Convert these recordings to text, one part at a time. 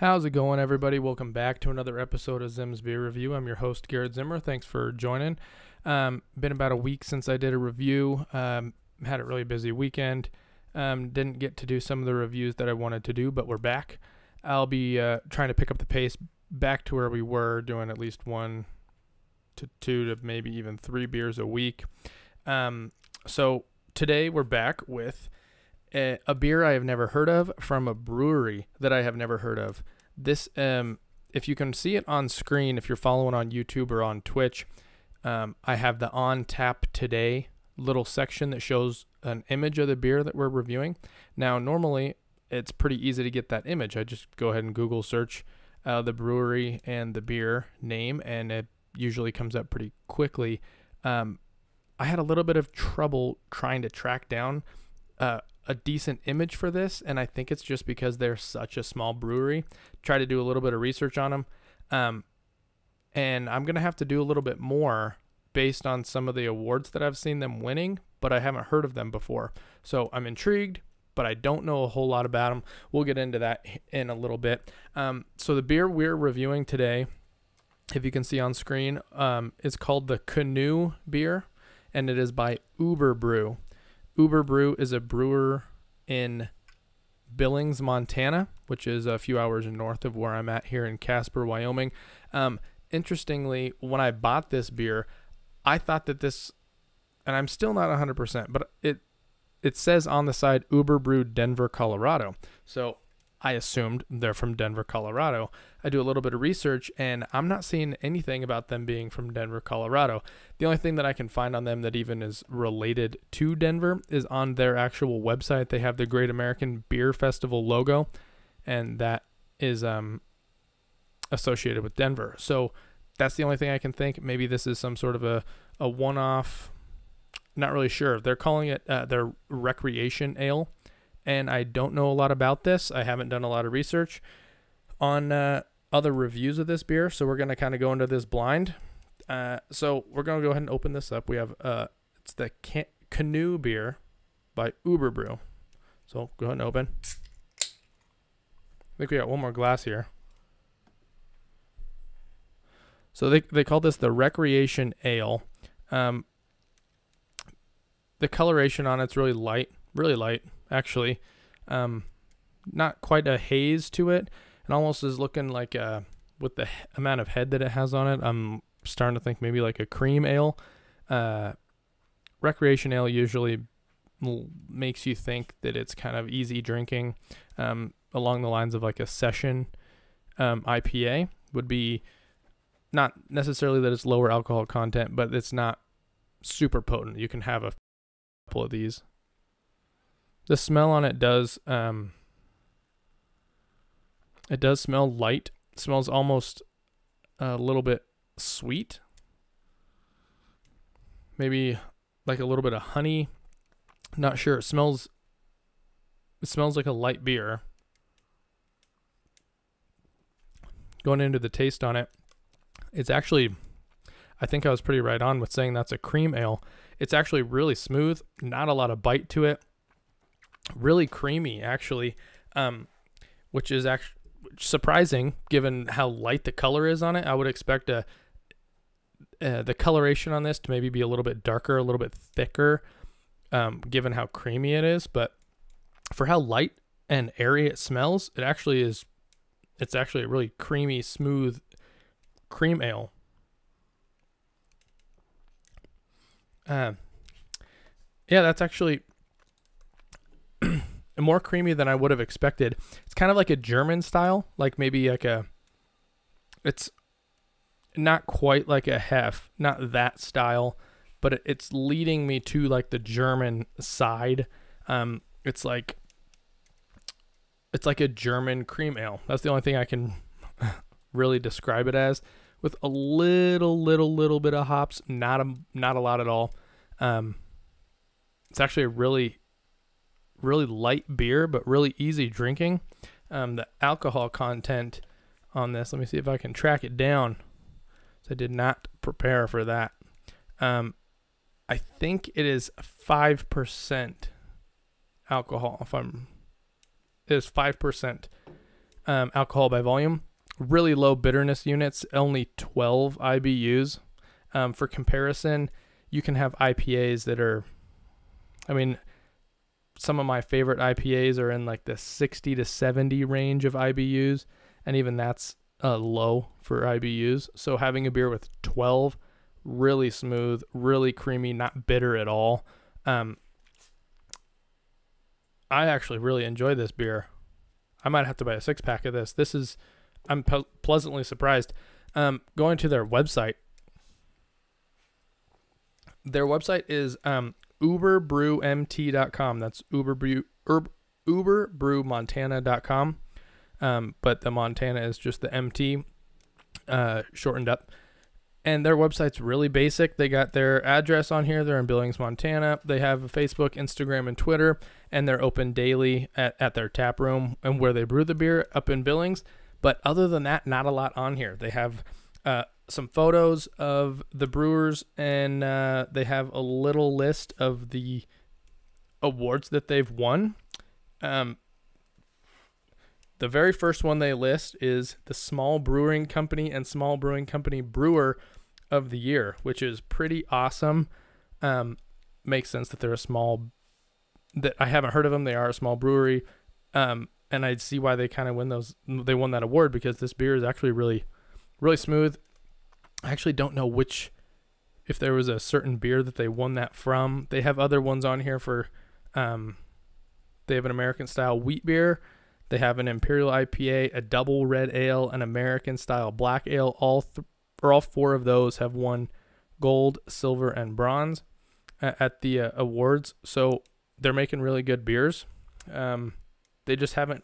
How's it going, everybody? Welcome back to another episode of Zim's Beer Review. I'm your host, Garrett Zimmer. Thanks for joining. Been about a week since I did a review. Had a really busy weekend. Didn't get to do some of the reviews that I wanted to do, but we're back. I'll be trying to pick up the pace back to where we were, doing at least 1 to 2 to maybe even 3 beers a week. So today we're back with a beer I have never heard of from a brewery that I have never heard of. This, if you can see it on screen, if you're following on YouTube or on Twitch, I have the On Tap Today little section that shows an image of the beer that we're reviewing. Now, normally it's pretty easy to get that image. I just go ahead and Google search the brewery and the beer name, and it usually comes up pretty quickly. I had a little bit of trouble trying to track down a decent image for this, and I think it's just because they're such a small brewery. Try to do a little bit of research on them, and I'm gonna have to do a little bit more based on some of the awards that I've seen them winning, but I haven't heard of them before. So I'm intrigued, but I don't know a whole lot about them. We'll get into that in a little bit. So the beer we're reviewing today, if you can see on screen, is called the Canu beer, and it is by Uberbrew. Uberbrew is a brewer in Billings, Montana, which is a few hours north of where I'm at here in Casper, Wyoming. Interestingly, when I bought this beer, I thought that this, and I'm still not 100%, but it says on the side Uberbrew Denver, Colorado. So I assumed they're from Denver, Colorado. I do a little bit of research, and I'm not seeing anything about them being from Denver, Colorado. The only thing that I can find on them that even is related to Denver is on their actual website. They have the Great American Beer Festival logo, and that is associated with Denver. So that's the only thing I can think. Maybe this is some sort of a one-off. Not really sure. They're calling it their recreation ale. And I don't know a lot about this. I haven't done a lot of research on other reviews of this beer, so we're going to kind of go into this blind. So we're going to go ahead and open this up. We have it's the Canu beer by Uberbrew. So go ahead and open. I think we got one more glass here. So they call this the recreation ale. The coloration on it's really light actually. Not quite a haze to it. It almost is looking like with the amount of head that it has on it, I'm starting to think maybe like a cream ale. Recreation ale usually makes you think that it's kind of easy drinking, along the lines of like a session IPA. Would be not necessarily that it's lower alcohol content, but it's not super potent. You can have a couple of these. The smell on it does smell light. It smells almost a little bit sweet. Maybe like a little bit of honey. Not sure. It smells like a light beer. Going into the taste on it, it's actually, I think I was pretty right on with saying that's a cream ale. It's actually really smooth, not a lot of bite to it. Really creamy, actually, which is actually surprising given how light the color is on it. I would expect the coloration on this to maybe be a little bit darker, a little bit thicker, given how creamy it is. But for how light and airy it smells, it actually is. It's actually a really creamy, smooth cream ale. Yeah, that's actually more creamy than I would have expected. It's kind of like a German style, like maybe like it's not quite like a Hef, not that style, but it's leading me to like the German side. It's like a German cream ale. That's the only thing I can really describe it as, with a little bit of hops, not a lot at all. It's actually a really light beer, but really easy drinking. The alcohol content on this, let me see if I can track it down. So I did not prepare for that. I think it is 5% alcohol. It is 5% alcohol by volume. Really low bitterness units, only 12 IBUs. For comparison, you can have IPAs that are, some of my favorite IPAs are in like the 60 to 70 range of IBUs, and even that's low for IBUs. So having a beer with 12, really smooth, really creamy, not bitter at all. I actually really enjoy this beer. I might have to buy a 6-pack of this. I'm pleasantly surprised. Going to their website. Their website is uberbrewmt.com. That's uberbrewmontana.com. But the Montana is just the MT shortened up. And their website's really basic. They got their address on here. They're in Billings, Montana. They have Facebook, Instagram, and Twitter. And they're open daily at their tap room and where they brew the beer up in Billings. But other than that, not a lot on here. They have some photos of the brewers, and they have a little list of the awards that they've won. The very first one they list is the Small Brewing Company and Small Brewing Company Brewer of the Year, which is pretty awesome. Makes sense that they're that I haven't heard of them. They are a small brewery. And I'd see why they kind of they won that award, because this beer is actually really, really smooth. I actually don't know if there was a certain beer that they won that from. They have other ones on here for, they have an American style wheat beer. They have an Imperial IPA, a double red ale, an American style black ale. All 4 of those have won gold, silver, and bronze at the awards. So they're making really good beers. They just haven't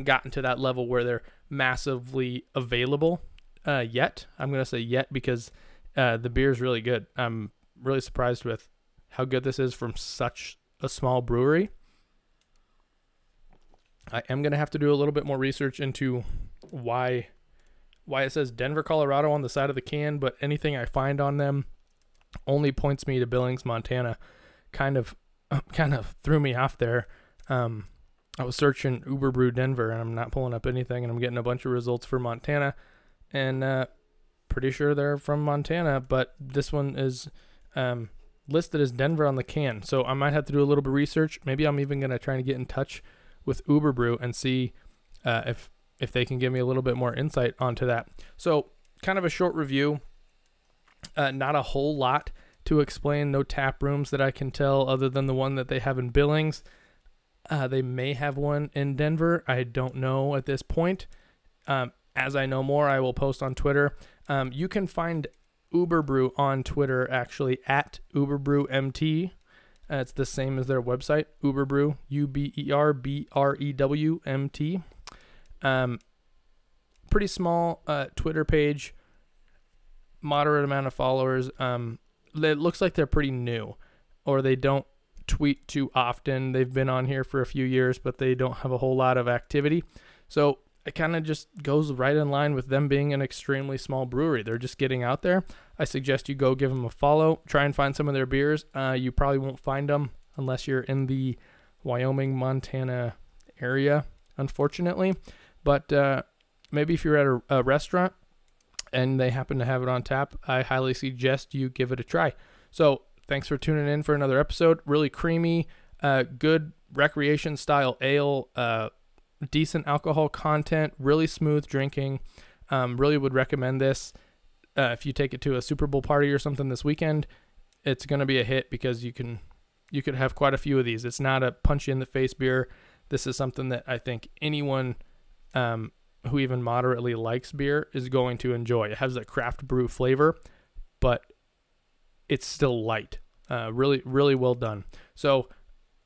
gotten to that level where they're massively available yet. I'm going to say yet because the beer is really good. I'm really surprised with how good this is from such a small brewery. I am going to have to do a little bit more research into why it says Denver, Colorado on the side of the can, but anything I find on them only points me to Billings, Montana. Kind of threw me off there. I was searching Uberbrew Denver, and I'm not pulling up anything, and I'm getting a bunch of results for Montana, and pretty sure they're from Montana, but this one is listed as Denver on the can, so I might have to do a little bit of research. Maybe I'm even going to try to get in touch with Uberbrew and see if they can give me a little bit more insight onto that. So kind of a short review, not a whole lot to explain, no tap rooms that I can tell other than the one that they have in Billings. They may have one in Denver. I don't know at this point. As I know more, I will post on Twitter. You can find Uberbrew on Twitter, actually, at UberbrewMT. It's the same as their website, Uberbrew, UBERBREWMT. Pretty small Twitter page, moderate amount of followers. It looks like they're pretty new, or they don't tweet too often. They've been on here for a few years, but they don't have a whole lot of activity. So it kind of just goes right in line with them being an extremely small brewery. They're just getting out there. I suggest you go give them a follow. Try and find some of their beers. You probably won't find them unless you're in the Wyoming, Montana area, unfortunately. But maybe if you're at a restaurant and they happen to have it on tap, I highly suggest you give it a try. So thanks for tuning in for another episode. Really creamy, good recreation style ale, decent alcohol content, really smooth drinking. Really would recommend this. If you take it to a Super Bowl party or something this weekend, it's going to be a hit because you could have quite a few of these. It's not a punch you in the face beer. This is something that I think anyone who even moderately likes beer is going to enjoy. It has that craft brew flavor, but it's still light. Really, really well done. So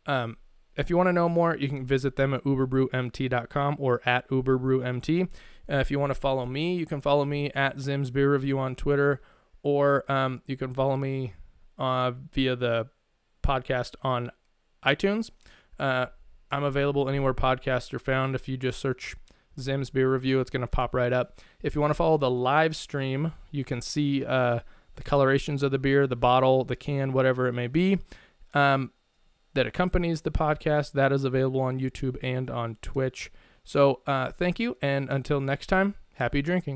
if you want to know more, you can visit them at uberbrewmt.com or at uberbrewmt. If you want to follow me, you can follow me at Zim's Beer Review on Twitter, or you can follow me via the podcast on iTunes. I'm available anywhere podcasts are found. If you just search Zim's Beer Review, it's going to pop right up. If you want to follow the live stream, you can see the colorations of the beer, the bottle, the can, whatever it may be, that accompanies the podcast. That is available on YouTube and on Twitch. So thank you, and until next time, happy drinking.